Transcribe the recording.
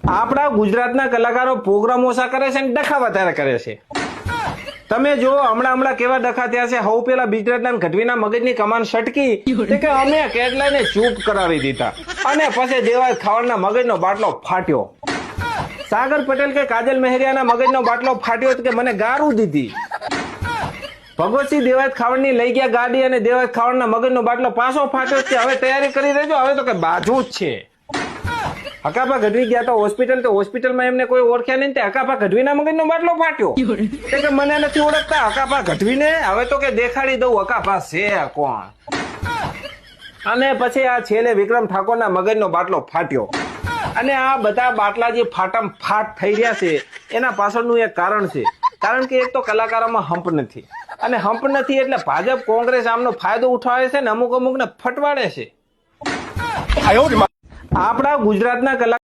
આપણા ગુજરાતના કલાકારો પ્રોગ્રામ ઓછા કરે છે અને ડખા વધારે કરે છે. તમે જો હમણાં કેવા ડખા થયા છે. હવ પેલા ગુજરાતના ગઢવીના મગજની કમાન સટકી કે અમે કેટલાને ચૂપ કરાવી દીધા અને પછી દેવાય ખાવડના મગજનો બાટલો ફાટ્યો. સાગર પટેલ કે કાજલ મહેરિયાના મગજનો બાટલો ફાટ્યો કે મને ગારું દીધી. ભગવતસિંહ દેવાયત ખાવડની લઈ ગયા ગાડી અને દેવાયત ખાવડના મગજનો બાટલો પાછો ફાટ્યો કે હવે તૈયારી કરી દેજો, હવે તો કે બાજુ જ છે. હકાપા ગઢવી ગયા તો હોસ્પિટલમાં એમને કોઈ ઓળખ્યા નહીં. હકાપા ગઢવીના મગજનો બાટલો ફાટ્યો કે મને નથી ઓળખતા હકાપા ગઢવીને, હવે તો કે દેખાડી દઉં હકાપા છે કોણ. અને પછી આ છેલ્લે વિક્રમ ઠાકોરના મગજનો બાટલો ફાટ્યો. અને આ બધા બાટલા જે ફાટમ ફાટ થઈ રહ્યા છે એના પાછળનું એક કારણ છે. કારણ કે એક તો કલાકારોમાં હંપ નથી, અને હંપ નથી એટલે ભાજપ કોંગ્રેસ આમનો ફાયદો ઉઠાવે છે ને અમુક ને ફટવાડે છે. આપણા ગુજરાતના કલાકાર